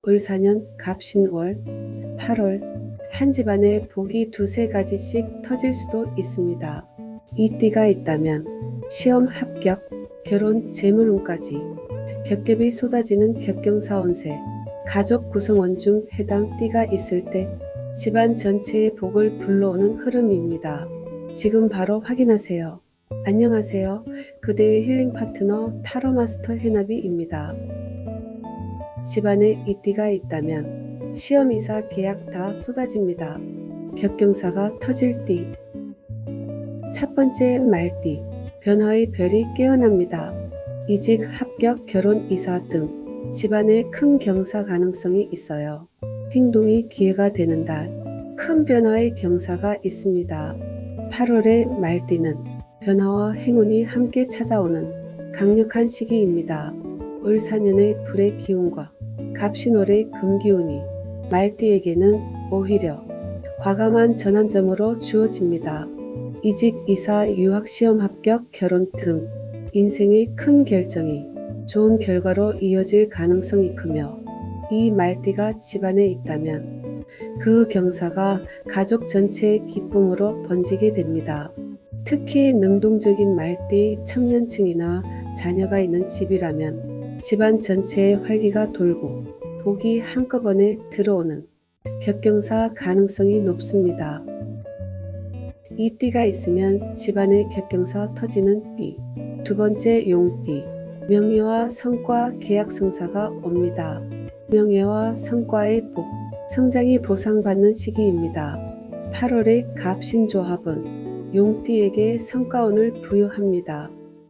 을사년 갑신월 8월 한 집안에 복이 두세 가지씩 터질 수도 있습니다. 이 띠가 있다면 시험 합격, 결혼, 재물운까지 겹겹이 쏟아지는 겹경사 운세, 가족 구성원 중 해당 띠가 있을 때 집안 전체의 복을 불러오는 흐름입니다. 지금 바로 확인하세요. 안녕하세요. 그대의 힐링 파트너 타로마스터 해나비입니다. 집안에 이 띠가 있다면 시험, 이사, 계약 다 쏟아집니다. 겹경사가 터질 띠. 첫 번째 말띠. 변화의 별이 깨어납니다. 이직, 합격, 결혼, 이사 등 집안에 큰 경사 가능성이 있어요. 행동이 기회가 되는 달. 큰 변화의 경사가 있습니다. 8월의 말띠는 변화와 행운이 함께 찾아오는 강력한 시기입니다. 을사년의 불의 기운과 갑신월의 금기운이 말띠에게는 오히려 과감한 전환점으로 주어집니다. 이직, 이사, 유학, 시험 합격, 결혼 등 인생의 큰 결정이 좋은 결과로 이어질 가능성이 크며 이 말띠가 집안에 있다면 그 경사가 가족 전체의 기쁨으로 번지게 됩니다. 특히 능동적인 말띠 청년층이나 자녀가 있는 집이라면 집안 전체에 활기가 돌고 복이 한꺼번에 들어오는 겹경사 가능성이 높습니다. 이 띠가 있으면 집안에 겹경사 터지는 띠. 두 번째 용띠. 명예와 성과, 계약 성사가 옵니다. 명예와 성과의 복, 성장이 보상받는 시기입니다. 8월의 갑신조합은 용띠에게 성과운을 부여합니다.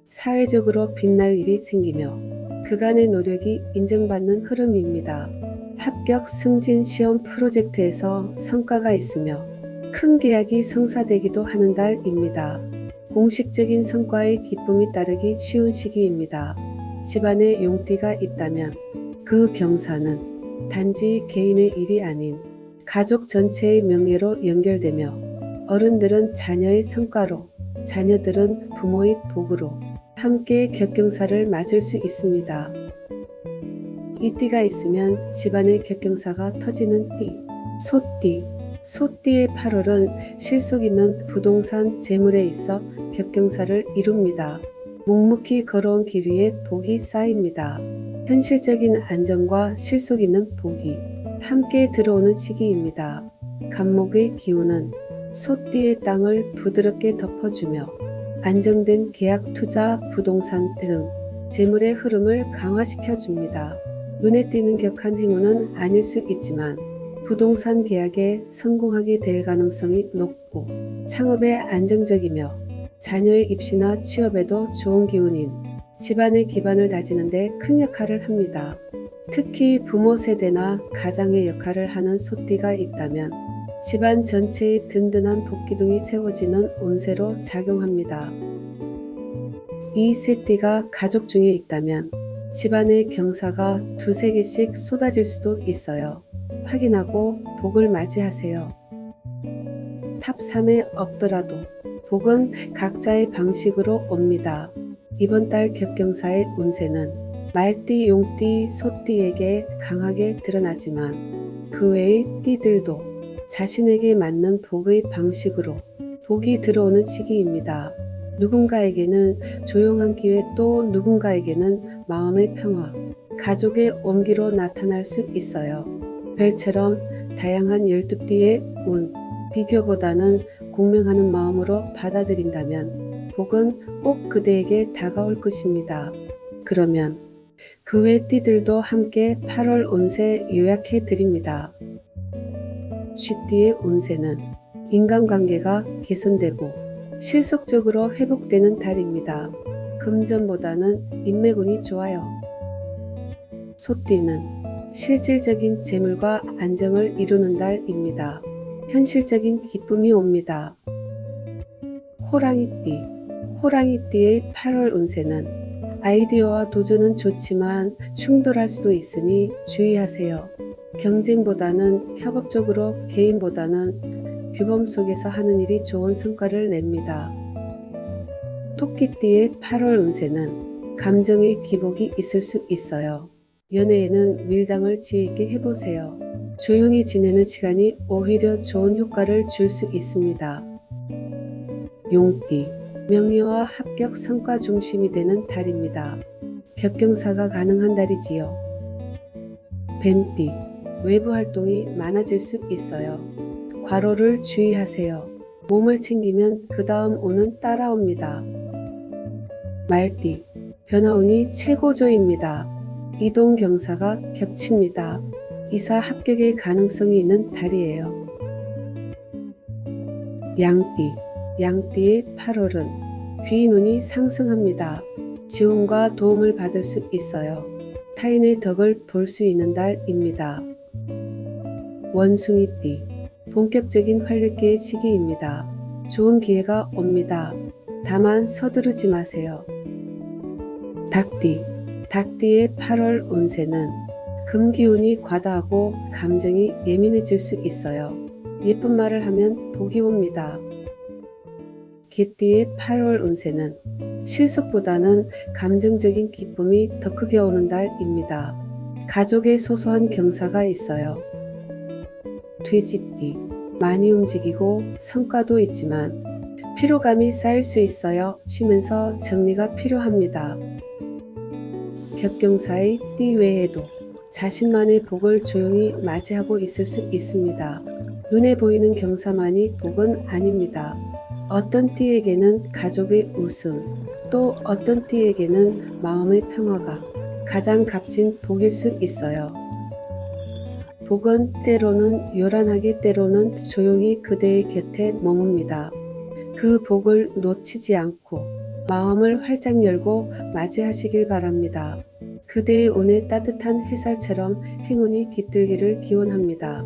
사회적으로 빛날 일이 생기며 그간의 노력이 인정받는 흐름입니다. 합격, 승진, 시험, 프로젝트에서 성과가 있으며 큰 계약이 성사되기도 하는 달입니다. 공식적인 성과의 기쁨이 따르기 쉬운 시기입니다. 집안에 용띠가 있다면 그 경사는 단지 개인의 일이 아닌 가족 전체의 명예로 연결되며 어른들은 자녀의 성과로, 자녀들은 부모의 복으로 함께 겹경사를 맞을 수 있습니다. 이 띠가 있으면 집안의 겹경사가 터지는 띠. 소띠. 소띠의 8월은 실속 있는 부동산 재물에 있어 겹경사를 이룹니다. 묵묵히 걸어온 길 위에 복이 쌓입니다. 현실적인 안정과 실속 있는 복이 함께 들어오는 시기입니다. 간목의 기운은 소띠의 땅을 부드럽게 덮어주며 안정된 계약, 투자, 부동산 등 재물의 흐름을 강화시켜줍니다. 눈에 띄는 격한 행운은 아닐 수 있지만 부동산 계약에 성공하게 될 가능성이 높고 창업에 안정적이며 자녀의 입시나 취업에도 좋은 기운인 집안의 기반을 다지는 데 큰 역할을 합니다. 특히 부모 세대나 가장의 역할을 하는 소띠가 있다면 집안 전체의 든든한 복기둥이 세워지는 운세로 작용합니다. 이 세 띠가 가족 중에 있다면 집안의 경사가 두세 개씩 쏟아질 수도 있어요. 확인하고 복을 맞이하세요. 탑 3에 없더라도 복은 각자의 방식으로 옵니다. 이번 달 겹경사의 운세는 말띠, 용띠, 소띠에게 강하게 드러나지만 그 외의 띠들도 자신에게 맞는 복의 방식으로 복이 들어오는 시기입니다. 누군가에게는 조용한 기회, 또 누군가에게는 마음의 평화, 가족의 온기로 나타날 수 있어요. 별처럼 다양한 12띠의 운, 비교보다는 공명하는 마음으로 받아들인다면 복은 꼭 그대에게 다가올 것입니다. 그러면 그 외 띠들도 함께 8월 운세 요약해 드립니다. 쥐띠의 운세는 인간관계가 개선되고 실속적으로 회복되는 달입니다. 금전보다는 인맥운이 좋아요. 소띠는 실질적인 재물과 안정을 이루는 달입니다. 현실적인 기쁨이 옵니다. 호랑이띠. 호랑이띠의 8월 운세는 아이디어와 도전은 좋지만 충돌할 수도 있으니 주의하세요. 경쟁보다는 협업적으로, 개인보다는 규범 속에서 하는 일이 좋은 성과를 냅니다. 토끼띠의 8월 운세는 감정의 기복이 있을 수 있어요. 연애에는 밀당을 지혜있게 해보세요. 조용히 지내는 시간이 오히려 좋은 효과를 줄 수 있습니다. 용띠, 명예와 합격 성과 중심이 되는 달입니다. 격경사가 가능한 달이지요. 뱀띠, 외부 활동이 많아질 수 있어요. 과로를 주의하세요. 몸을 챙기면 그 다음 운은 따라옵니다. 말띠, 변화운이 최고조입니다. 이동 경사가 겹칩니다. 이사 합격의 가능성이 있는 달이에요. 양띠, 양띠의 8월은 귀인운이 상승합니다. 지원과 도움을 받을 수 있어요. 타인의 덕을 볼 수 있는 달입니다. 원숭이띠, 본격적인 활력기의 시기입니다. 좋은 기회가 옵니다. 다만 서두르지 마세요. 닭띠, 닭띠의 8월 운세는 금기운이 과다하고 감정이 예민해질 수 있어요. 예쁜 말을 하면 복이 옵니다. 개띠의 8월 운세는 실속보다는 감정적인 기쁨이 더 크게 오는 달입니다. 가족의 소소한 경사가 있어요. 돼지띠, 많이 움직이고 성과도 있지만 피로감이 쌓일 수 있어요. 쉬면서 정리가 필요합니다. 격경사의 띠 외에도 자신만의 복을 조용히 맞이하고 있을 수 있습니다. 눈에 보이는 경사만이 복은 아닙니다. 어떤 띠에게는 가족의 웃음, 또 어떤 띠에게는 마음의 평화가 가장 값진 복일 수 있어요. 복은 때로는 요란하게 때로는 조용히 그대의 곁에 머뭅니다. 그 복을 놓치지 않고 마음을 활짝 열고 맞이하시길 바랍니다. 그대의 운에 따뜻한 햇살처럼 행운이 깃들기를 기원합니다.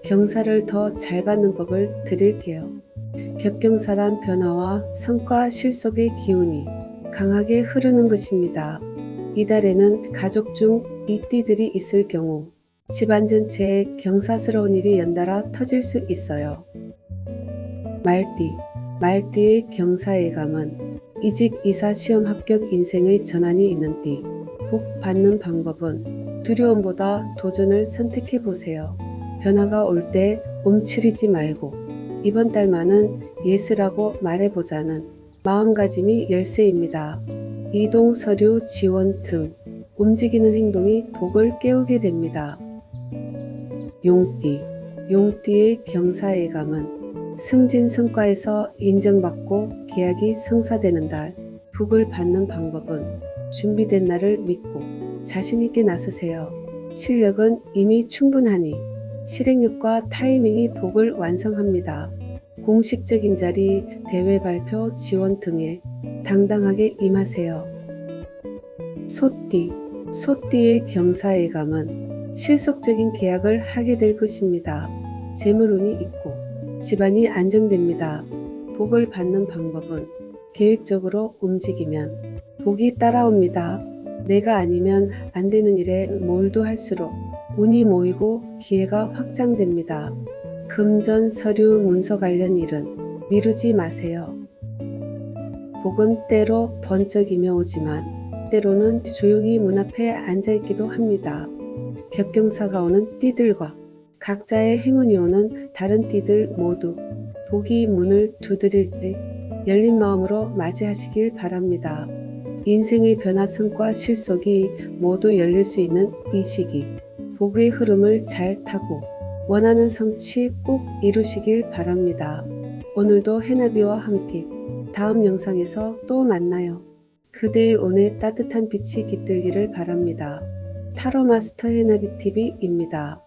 경사를 더 잘 받는 법을 드릴게요. 격경사란 변화와 성과 실속의 기운이 강하게 흐르는 것입니다. 이달에는 가족 중 이 띠들이 있을 경우 집안 전체에 경사스러운 일이 연달아 터질 수 있어요. 말띠, 말띠의 경사예감은 이직, 이사, 시험 합격, 인생의 전환이 있는 띠. 복 받는 방법은 두려움보다 도전을 선택해 보세요. 변화가 올 때 움츠리지 말고 이번 달만은 예스라고 말해보자는 마음가짐이 열쇠입니다. 이동, 서류, 지원 등 움직이는 행동이 복을 깨우게 됩니다. 용띠, 용띠의 경사예감은 승진 성과에서 인정받고 계약이 성사되는 달. 복을 받는 방법은 준비된 날을 믿고 자신있게 나서세요. 실력은 이미 충분하니 실행력과 타이밍이 복을 완성합니다. 공식적인 자리, 대회 발표, 지원 등에 당당하게 임하세요. 소띠, 소띠의 경사예감은 실속적인 계약을 하게 될 것입니다. 재물운이 있고 집안이 안정됩니다. 복을 받는 방법은 계획적으로 움직이면 복이 따라옵니다. 내가 아니면 안 되는 일에 몰두할수록 운이 모이고 기회가 확장됩니다. 금전, 서류, 문서 관련 일은 미루지 마세요. 복은 때로 번쩍이며 오지만 때로는 조용히 문 앞에 앉아있기도 합니다. 격경사가 오는 띠들과 각자의 행운이 오는 다른 띠들 모두 복이 문을 두드릴 때 열린 마음으로 맞이하시길 바랍니다. 인생의 변화성과 실속이 모두 열릴 수 있는 이 시기, 복의 흐름을 잘 타고 원하는 성취 꼭 이루시길 바랍니다. 오늘도 해나비와 함께 다음 영상에서 또 만나요. 그대의 운에 따뜻한 빛이 깃들기를 바랍니다. 타로마스터 해나비TV입니다.